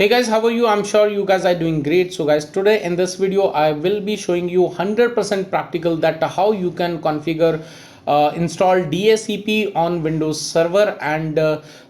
Hey guys, how are you? I'm sure you guys are doing great. So guys, today in this video I will be showing you 100% practical that how you can configure install DHCP on Windows Server, and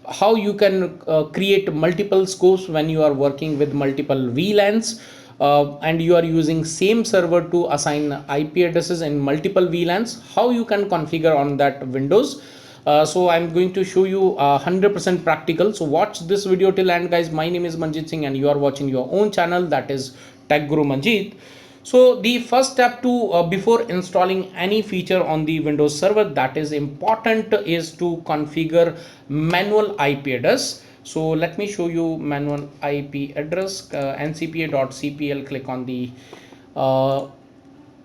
how you can create multiple scopes when you are working with multiple VLANs, and you are using same server to assign IP addresses in multiple VLANs. How you can configure on that Windows. So I'm going to show you 100% practical. So watch this video till end, guys. My name is Manjeet Singh and you are watching your own channel, that is Tech Guru Manjeet. So the first step to before installing any feature on the Windows Server that is important is to configure manual IP address. So let me show you manual IP address, ncpa.cpl. Click on the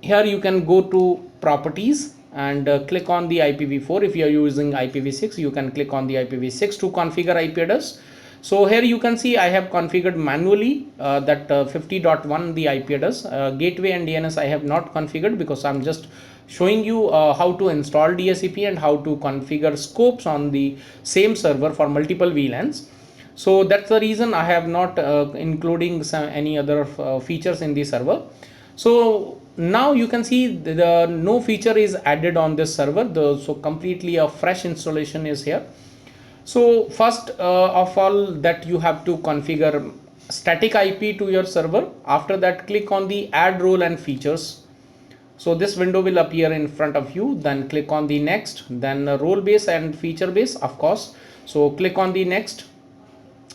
here you can go to properties and click on the IPv4. If you are using IPv6, you can click on the IPv6 to configure IP address. So here you can see I have configured manually that 50.1 the IP address. Gateway and DNS I have not configured because I'm just showing you how to install DHCP and how to configure scopes on the same server for multiple VLANs. So that's the reason I have not including any other features in the server. So now you can see the no feature is added on this server, so completely a fresh installation is here. So first of all, that you have to configure static IP to your server. After that, click on the add role and features. So this window will appear in front of you. Then click on the next, then role base and feature base, of course. So click on the next.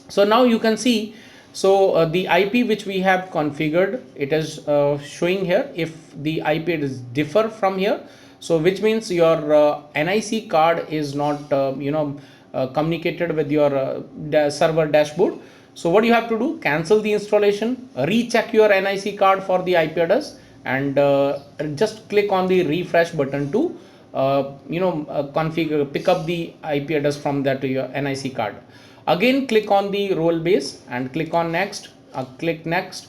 So now you can see, so the IP which we have configured, it is showing here. If the IP is differ from here, so which means your NIC card is not communicated with your server dashboard. So what you have to do, cancel the installation, recheck your NIC card for the IP address, and just click on the refresh button to configure, pick up the IP address from that to your NIC card. Again click on the role base and click on next, click next.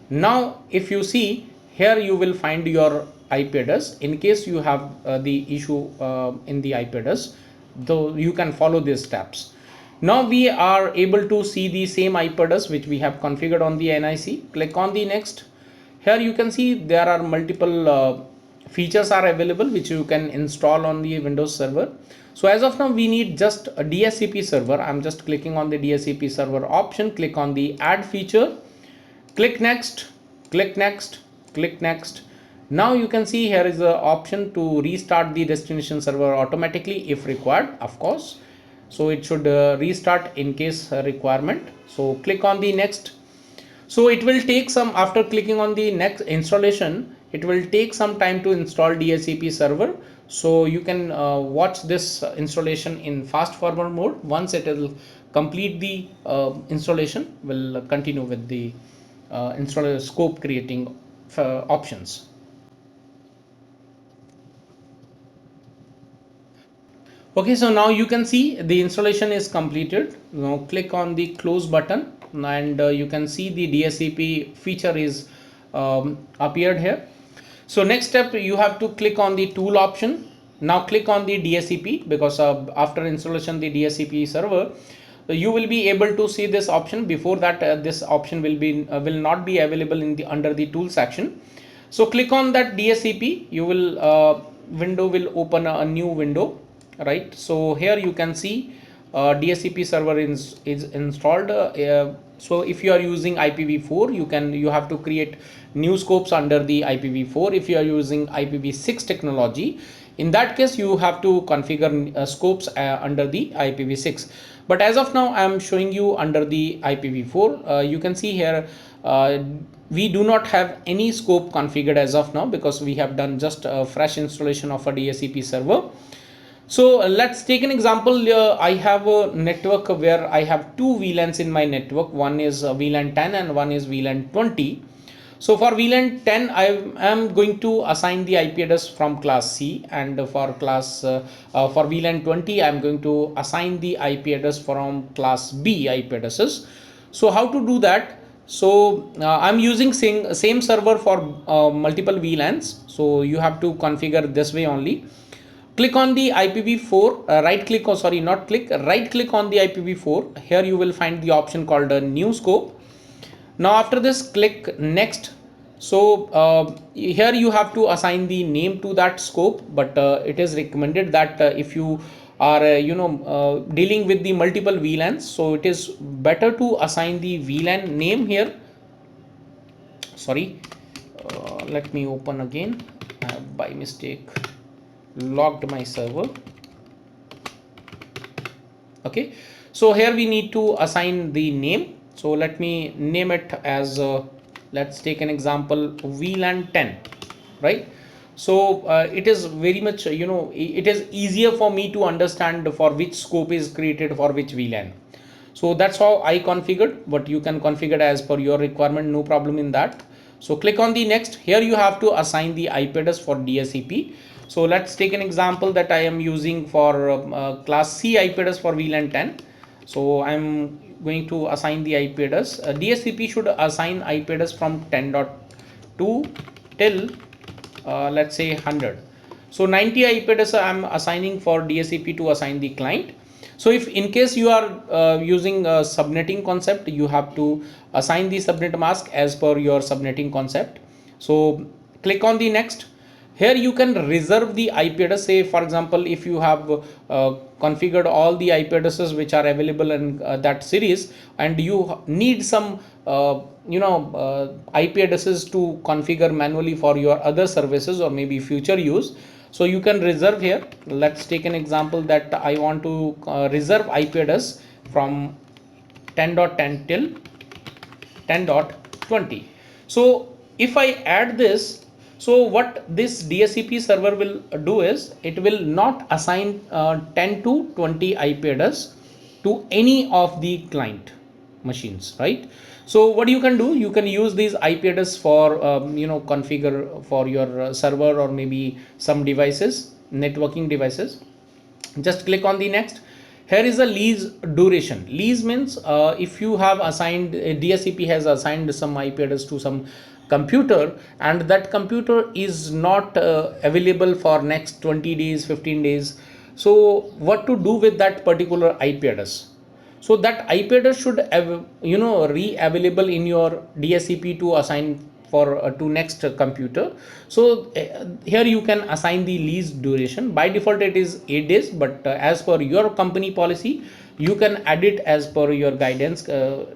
Now if you see here, you will find your IP address. In case you have the issue in the IP address, though you can follow these steps. Now we are able to see the same IP address which we have configured on the NIC. Click on the next. Here you can see there are multiple features are available which you can install on the Windows Server. So as of now we need just a DHCP server. I'm just clicking on the DHCP server option, click on the add feature, click next, click next, click next. Now you can see here is the option to restart the destination server automatically if required, of course. So it should restart in case requirement. So click on the next. So it will take some, after clicking on the next installation, it will take some time to install DHCP server. So you can watch this installation in fast forward mode. Once it will complete the installation, we'll continue with the installer scope creating options. Okay, so now you can see the installation is completed. Now click on the close button and you can see the DHCP feature is appeared here. So next step, you have to click on the tool option. Now click on the DHCP because after installation the DHCP server, you will be able to see this option. Before that this option will not be available in the under the tool section. So click on that DHCP, you will window will open a new window, right? So here you can see DHCP server is installed. So if you are using IPv4, you have to create new scopes under the IPv4. If you are using IPv6 technology, in that case you have to configure scopes under the IPv6. But as of now I am showing you under the IPv4. You can see here we do not have any scope configured as of now because we have done just a fresh installation of a DHCP server. So let's take an example. I have a network where I have two VLANs in my network. One is VLAN 10 and one is VLAN 20. So for VLAN 10, I am going to assign the IP address from class C, and for for VLAN 20, I am going to assign the IP address from class B IP addresses. So how to do that? So I'm using same server for multiple VLANs. So you have to configure this way only. Click on the IPv4, right click, or sorry, not click, right click on the IPv4. Here you will find the option called a new scope. Now after this, click next. So here you have to assign the name to that scope, but it is recommended that if you are dealing with the multiple VLANs, so it is better to assign the VLAN name here. Sorry, let me open again. I have by mistake logged my server. Okay, so here we need to assign the name. So let me name it as let's take an example, VLAN 10, right? So it is very much it is easier for me to understand for which scope is created for which VLAN. So that's how I configured, but you can configure as per your requirement, no problem in that. So click on the next. Here you have to assign the IP address for DSCP. So let's take an example that I am using for class C IP address for VLAN 10. So I'm going to assign the IP address. DSCP should assign IP address from 10.2 till let's say 100. So 90 IP address I'm assigning for DSCP to assign the client. So if in case you are using a subnetting concept, you have to assign the subnet mask as per your subnetting concept. So click on the next. Here you can reserve the IP address. Say for example, if you have configured all the IP addresses which are available in that series, and you need some IP addresses to configure manually for your other services or maybe future use, so you can reserve here. Let's take an example that I want to reserve IP address from 10.10 till 10.20. So if I add this, so what this DSCP server will do is it will not assign 10 to 20 IP address to any of the client machines, right? So what you can do, you can use these IP address for configure for your server or maybe some devices, networking devices. Just click on the next. Here is a lease duration. Lease means if you have assigned DSCP has assigned some IP address to some computer, and that computer is not available for next 20 days, 15 days. So what to do with that particular IP address? So that IP address should re-available in your DSCP to assign for to next computer. So here you can assign the lease duration. By default it is 8 days, but as per your company policy, you can add it as per your guidance.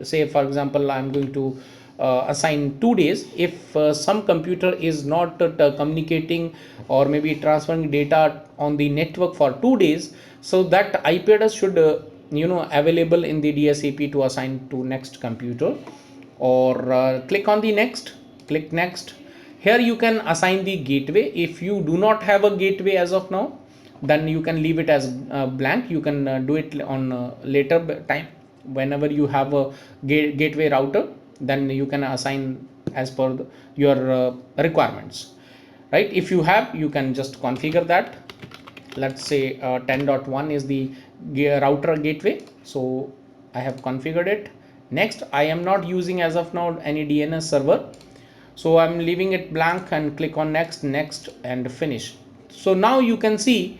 Say for example, I'm going to assign 2 days. If some computer is not communicating or maybe transferring data on the network for 2 days, so that IP address should available in the DSCP to assign to next computer. Or click on the next. Click next. Here you can assign the gateway. If you do not have a gateway as of now, then you can leave it as blank. You can do it on later time. Whenever you have a gateway router, then you can assign as per your requirements, right? If you have, you can just configure that. Let's say 10.1 is the router gateway, so I have configured it. Next, I am not using as of now any DNS server, so I'm leaving it blank and click on next, next, and finish. So now you can see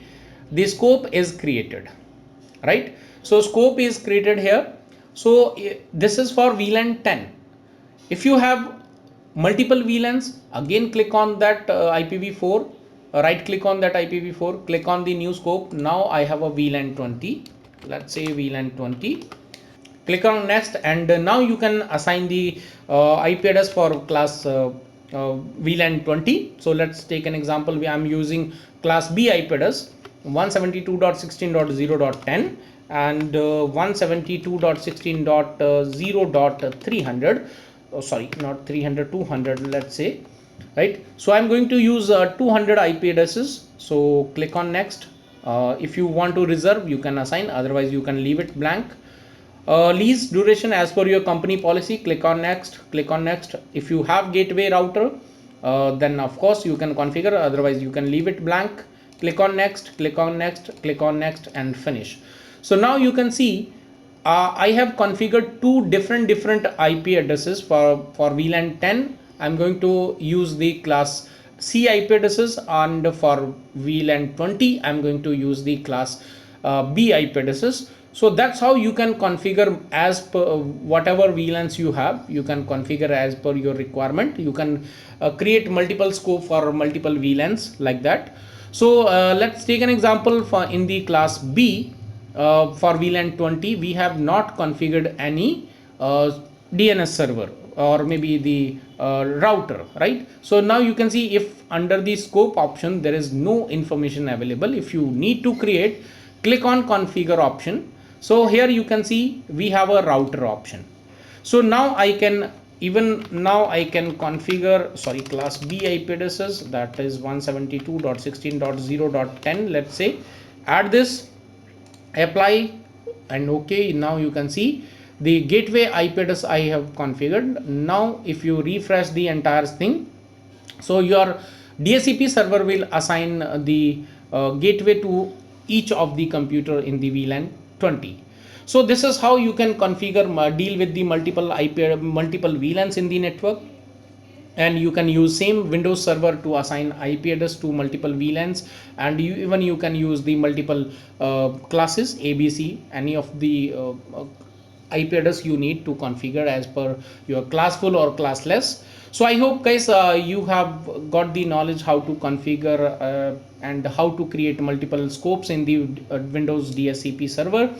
the scope is created, right? So scope is created here. So this is for VLAN 10. If you have multiple VLANs, again click on that IPv4, right click on that IPv4, click on the new scope. Now I have a VLAN 20. Let's say VLAN 20. Click on next, and now you can assign the IP address for class VLAN 20. So let's take an example. I am using class B IP address 172.16.0.10 and 172.16.0.300. Oh, sorry, not 300, 200, let's say, right? So I'm going to use 200 IP addresses. So click on next. If you want to reserve, you can assign, otherwise you can leave it blank. Lease duration as per your company policy, click on next, click on next. If you have gateway router, then of course you can configure, otherwise you can leave it blank. Click on next, click on next, click on next, and finish. So now you can see I have configured two different IP addresses for VLAN 10. I'm going to use the class C IP addresses, and for VLAN 20 I'm going to use the class B IP addresses. So that's how you can configure as per whatever VLANs you have. You can configure as per your requirement. You can create multiple scope for multiple VLANs like that. So let's take an example for in the class B. For VLAN 20, we have not configured any DNS server or maybe the router, right? So now you can see if under the scope option there is no information available. If you need to create, click on configure option. So here you can see we have a router option. So now I can configure, sorry, class B IP addresses, that is 172.16.0.10. let's say, add this, apply, and okay. Now you can see the gateway IP address I have configured. Now if you refresh the entire thing, so your DHCP server will assign the gateway to each of the computer in the VLAN 20. So this is how you can configure, deal with the multiple VLANs in the network. And you can use same Windows server to assign IP address to multiple VLANs, and you can use the multiple classes ABC, any of the IP address you need to configure as per your classful or classless. So I hope guys you have got the knowledge how to configure and how to create multiple scopes in the Windows DHCP server.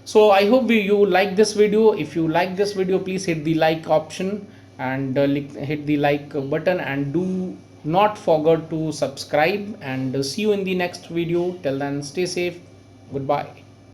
So I hope you like this video. If you like this video, please hit the like option and hit the like button, and do not forget to subscribe, and see you in the next video. Till then, stay safe. Goodbye.